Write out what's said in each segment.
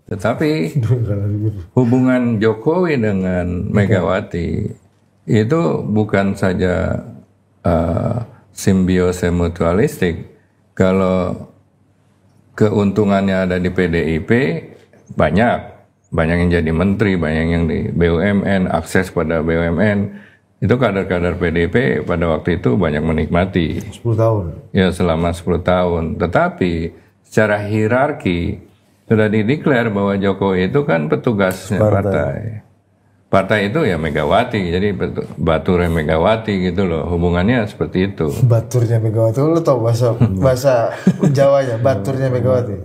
Tetapi hubungan Jokowi dengan Megawati itu bukan saja simbiose mutualistik. Kalau keuntungannya ada di PDIP, banyak yang jadi menteri, banyak yang di BUMN, akses pada BUMN. Itu kader-kader PDIP pada waktu itu banyak menikmati. 10 tahun. Ya, selama 10 tahun. Tetapi secara hierarki sudah dideklar bahwa Jokowi itu kan petugasnya partai. Partai itu ya Megawati, jadi baturnya Megawati gitu loh. Hubungannya seperti itu. Baturnya Megawati, lo tau bahasa Jawanya, baturnya Megawati.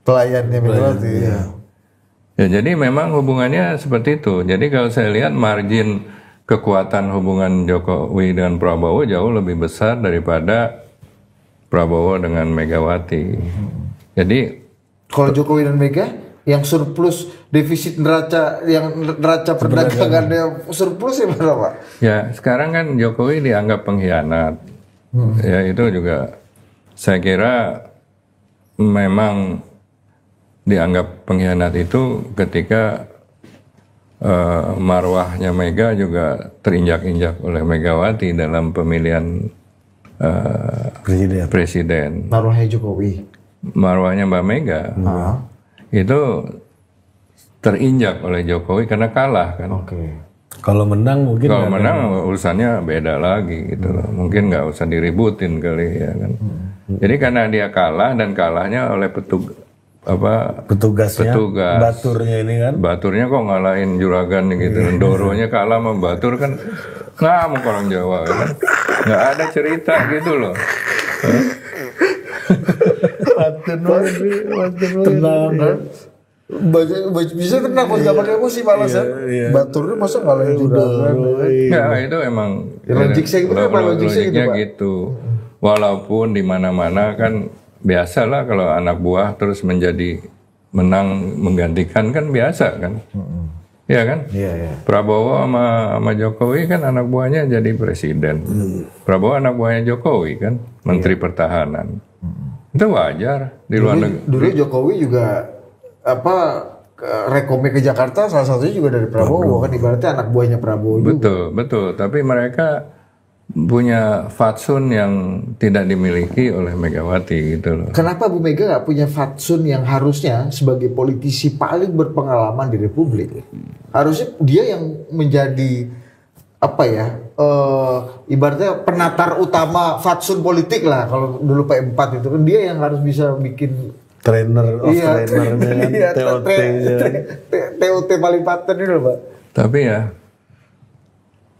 Pelayannya Megawati. Ya, jadi memang hubungannya seperti itu. Jadi kalau saya lihat margin kekuatan hubungan Jokowi dengan Prabowo jauh lebih besar daripada Prabowo dengan Megawati. Jadi kalau Jokowi dan Mega yang surplus defisit neraca, yang neraca perdagangannya surplus ya berapa? Ya sekarang kan Jokowi dianggap pengkhianat. Ya itu juga saya kira memang dianggap pengkhianat itu ketika marwahnya Mega juga terinjak-injak oleh Megawati dalam pemilihan presiden. Marwahnya Jokowi. Marwahnya Mbak Mega itu terinjak oleh Jokowi karena kalah kan. Kalau menang mungkin. Kalau menang urusannya beda lagi gitu loh. Mungkin nggak usah diributin kali ya kan. Jadi karena dia kalah dan kalahnya oleh petugas baturnya ini kan. Baturnya kok ngalahin juragan gitu. Doronya kalah sama batur kan ngamuk orang Jawa kan. Nggak ada cerita gitu loh. Tenang. Bisa tenang pas gak pakai emosi malas ya. Baturnya masa ngalahin juragan. Ya itu emang logiknya gitu. Walaupun di mana-mana kan biasalah kalau anak buah terus menjadi menang menggantikan kan biasa kan. Iya kan? Prabowo sama Jokowi kan anak buahnya jadi presiden. Prabowo anak buahnya Jokowi kan, Menteri Pertahanan. Itu wajar di luar negeri. Dulu Jokowi juga rekomnya ke Jakarta salah satunya juga dari Prabowo kan, ibaratnya anak buahnya Prabowo juga. Betul. Tapi mereka punya fatsun yang tidak dimiliki oleh Megawati gitu loh. Kenapa Bu Mega nggak punya fatsun yang harusnya sebagai politisi paling berpengalaman di Republik? Harusnya dia yang menjadi ibaratnya penatar utama fatsun politik lah. Kalau dulu P4 itu kan dia yang harus bisa bikin trainernya TOT paling paten itu loh Pak. Tapi ya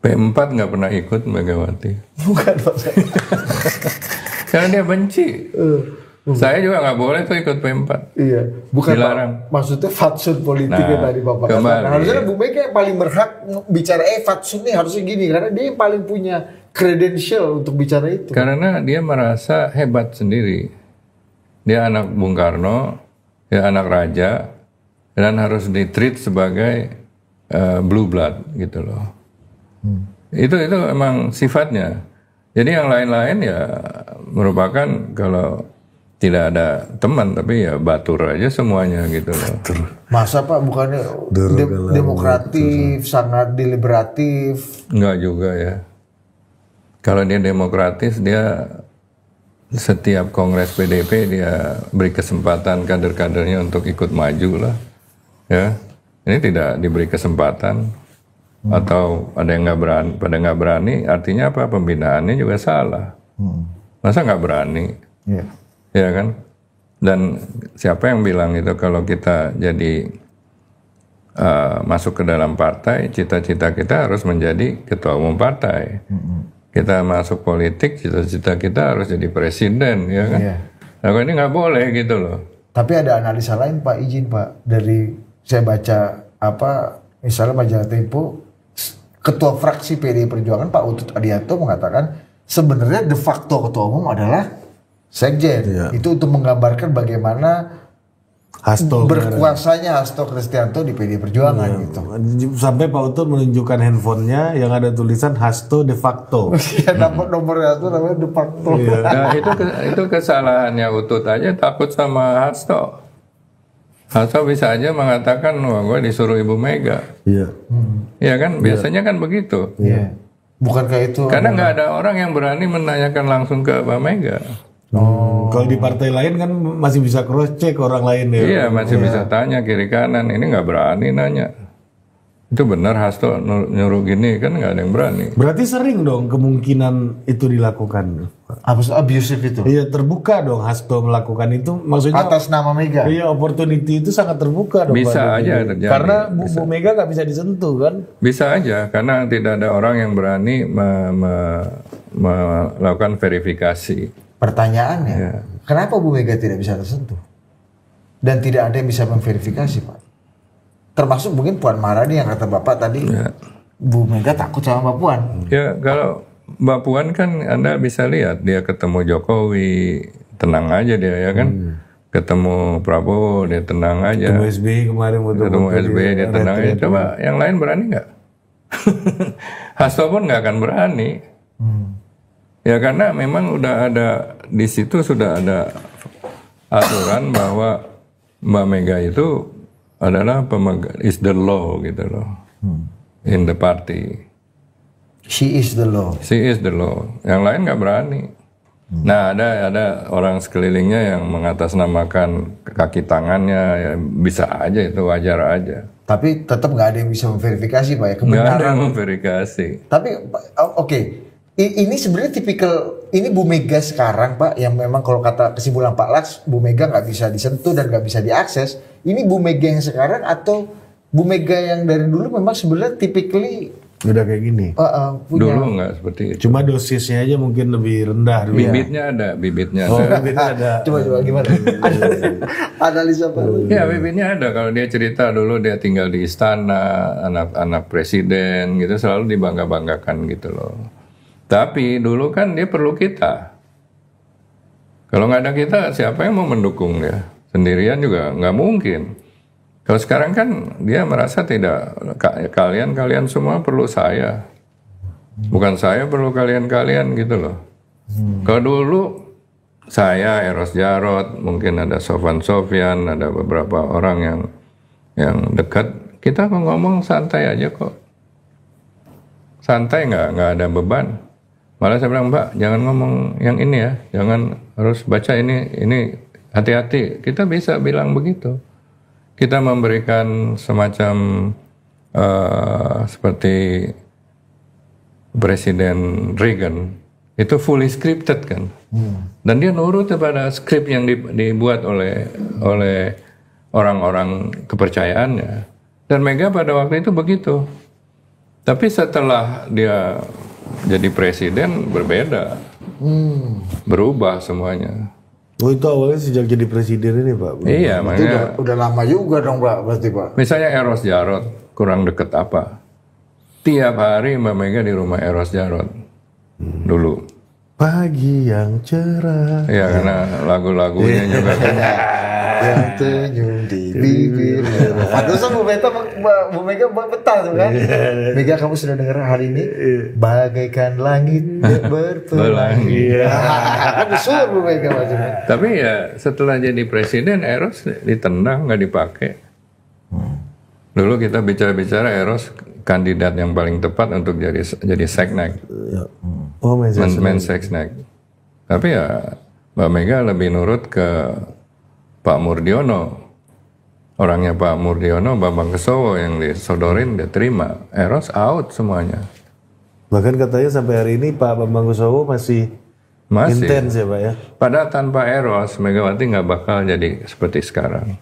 P4 nggak pernah ikut Megawati. Bukan Pak. Karena dia benci. Saya juga nggak boleh tuh ikut P4. Iya, bukan dilarang. Pak. Maksudnya fatsun politiknya tadi Bapak katakan. Harusnya Bu Mega yang paling berhak bicara fatsun nih harusnya gini, karena dia yang paling punya credential untuk bicara itu. Karena dia merasa hebat sendiri. Dia anak Bung Karno, dia anak raja, dan harus ditreat sebagai blue blood gitu loh. Itu emang sifatnya. Jadi yang lain-lain ya merupakan kalau tidak ada teman tapi ya batur aja semuanya gitu loh. Masa Pak bukannya demokratif, sangat deliberatif? Enggak juga ya. Kalau dia demokratis dia setiap kongres PDIP dia beri kesempatan kader-kadernya untuk ikut maju lah. Ya. Ini tidak diberi kesempatan. Atau ada yang nggak berani, artinya apa? Pembinaannya juga salah. Masa nggak berani? Ya kan? Dan siapa yang bilang itu kalau kita jadi masuk ke dalam partai, cita-cita kita harus menjadi ketua umum partai. Kita masuk politik, cita-cita kita harus jadi presiden, ya kan? Nah, ini nggak boleh gitu loh. Tapi ada analisa lain Pak, izin Pak, dari saya baca misalnya majalah Tempo. Ketua fraksi PDI Perjuangan Pak Utut Adianto mengatakan sebenarnya de facto ketua umum adalah sekjen. Itu untuk menggambarkan bagaimana berkuasanya Hasto Kristianto di PDI Perjuangan gitu. Sampai Pak Utut menunjukkan handphonenya yang ada tulisan Hasto de facto. Nomornya itu namanya de facto. Nah itu kesalahannya Utut aja takut sama Hasto. Atau bisa aja mengatakan, wah gue disuruh Ibu Mega. Iya. Ya kan, biasanya kan begitu. Iya. Bukankah itu Karena nggak ada orang yang berani menanyakan langsung ke Mbak Mega. Kalau di partai lain kan masih bisa cross check orang lain ya. Iya, masih bisa tanya kiri kanan. Ini nggak berani nanya. Itu benar Hasto nyuruh gini, kan nggak ada yang berani. Berarti sering dong kemungkinan itu dilakukan. apa abusive itu? Iya, terbuka dong Hasto melakukan itu, maksudnya Atas nama Mega. iya, opportunity itu sangat terbuka dong. Bisa Pak aja Jokowi. terjadi. Karena Bu Mega nggak bisa disentuh kan. Bisa aja, karena tidak ada orang yang berani melakukan verifikasi. Pertanyaannya, kenapa Bu Mega tidak bisa tersentuh? Dan tidak ada yang bisa memverifikasi, Pak. Termasuk mungkin Puan Maharani yang kata Bapak tadi, Bu Mega takut sama Mbak Puan. Ya, kalau Mbak Puan kan Anda bisa lihat, dia ketemu Jokowi, tenang aja dia ya kan. Ketemu Prabowo, dia tenang aja. Ketemu SBY kemarin Ketemu SBY, dia tenang aja. Coba yang lain berani nggak? Hasto pun nggak akan berani. Ya karena memang udah ada, di situ sudah ada aturan bahwa Mbak Mega itu adalah pemegang, is the law gitu loh, in the party. She is the law. She is the law. Yang lain nggak berani. Nah ada orang sekelilingnya yang mengatasnamakan kaki tangannya, ya bisa aja, itu wajar aja. Tapi tetap nggak ada yang bisa memverifikasi, Pak, ya, Nggak ada kebenaran. yang memverifikasi. Tapi oke. Ini sebenarnya tipikal, ini Bu Mega sekarang, Pak, yang memang kalau kata kesimpulan Pak Laks, Bu Mega nggak bisa disentuh dan nggak bisa diakses. Ini Bu Mega yang sekarang atau Bu Mega yang dari dulu memang sebenarnya typically Udah kayak gini. punya. Dulu nggak seperti itu. Cuma dosisnya aja mungkin lebih rendah dulu. Bibitnya ada, bibitnya Oh, ada. bibitnya ada. Coba gimana? Analisa Pak. Ya bibitnya ada. Kalau dia cerita dulu dia tinggal di istana, anak-anak presiden gitu, selalu dibangga-banggakan gitu loh. Tapi dulu kan dia perlu kita. Kalau nggak ada kita, siapa yang mau mendukung dia? Sendirian juga nggak mungkin. Kalau sekarang kan dia merasa tidak, kalian semua perlu saya. Bukan saya perlu kalian gitu loh. Kalau dulu saya, Eros Jarot, mungkin ada Sofwan Sofyan, ada beberapa orang yang dekat, kita ngomong santai aja kok. Santai, nggak ada beban. Malah saya bilang, Mbak, jangan ngomong yang ini ya, jangan harus baca ini hati-hati. Kita bisa bilang begitu. Kita memberikan semacam seperti Presiden Reagan, itu fully scripted kan. Dan dia nurut kepada skrip yang dibuat oleh orang-orang kepercayaannya. Dan Mega pada waktu itu begitu. Tapi setelah dia jadi presiden berbeda, berubah semuanya. Oh, itu awalnya sejak jadi presiden ini, Pak. Iya, Itu makanya udah lama juga dong, Pak, berarti, Pak. misalnya Eros Jarot kurang deket apa? Tiap hari Mbak Mega di rumah Eros Jarot dulu. Pagi yang cerah. Ya karena lagu-lagunya juga kan. Yang tersenyum di bibir. Pantesan Bu Mega betah tuh kan. Mega, kamu sudah dengar hari ini bagaikan langit berpelangi. Kan disuruh Bu Mega maksudnya. Tapi ya setelah jadi presiden Eros ditendang, nggak dipakai. Dulu kita bicara Eros kandidat yang paling tepat untuk jadi seknek, Oh, Menseknek. Tapi ya Mbak Mega lebih nurut ke Pak Murdiono. Orangnya Pak Murdiono, Bambang Kesowo yang disodorin dia terima. Eros out semuanya. Bahkan katanya sampai hari ini Pak Bambang Kesowo masih intens ya, Pak ya. Padahal tanpa Eros, Megawati nggak bakal jadi seperti sekarang.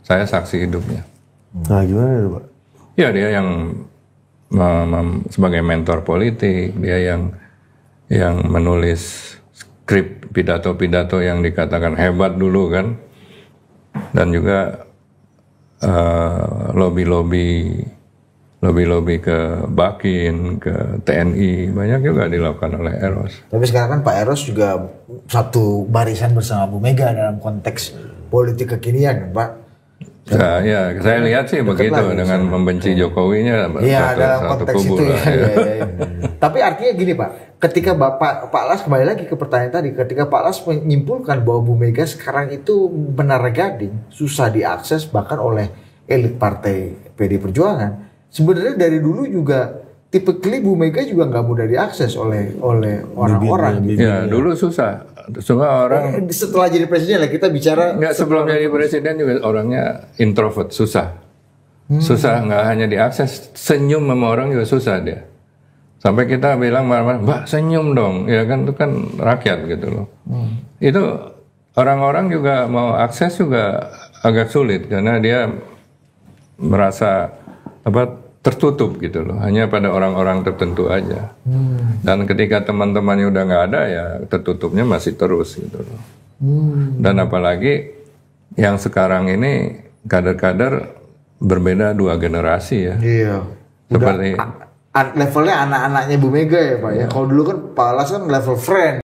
Saya saksi hidupnya. Nah, gimana itu, Pak? Ya dia yang sebagai mentor politik, dia yang menulis skrip pidato-pidato yang dikatakan hebat dulu kan, dan juga lobby ke Bakin, ke TNI, banyak juga dilakukan oleh Eros. Tapi sekarang kan Pak Eros juga satu barisan bersama Bu Mega dalam konteks politik kekinian, Pak. Saya lihat sih begitu lagi, dengan membenci Jokowinya Iya, dalam satu konteks kubu itu lah, ya. ya. Iya. Tapi artinya gini Pak, ketika Pak Las kembali lagi ke pertanyaan tadi, ketika Pak Las menyimpulkan bahwa Bu Mega sekarang itu menara gading, susah diakses bahkan oleh elit partai PD Perjuangan. Sebenarnya dari dulu juga typically Bu Mega juga nggak mudah diakses oleh orang-orang. Ya dulu susah. Semua orang setelah jadi presiden lah kita bicara. Nggak, sebelum jadi presiden juga orangnya introvert, susah. Susah, nggak hanya diakses, senyum sama orang juga susah dia. Sampai kita bilang marah-marah, Mbak senyum dong, ya kan itu kan rakyat gitu loh. Itu orang-orang juga mau akses juga agak sulit karena dia merasa tertutup gitu loh, hanya pada orang-orang tertentu aja. Dan ketika teman-temannya udah nggak ada ya tertutupnya masih terus gitu loh. Dan apalagi yang sekarang ini kader-kader berbeda dua generasi ya. Iya. Seperti levelnya anak-anaknya Bu Mega ya Pak ya. Kalau dulu kan Pak Las kan level friend.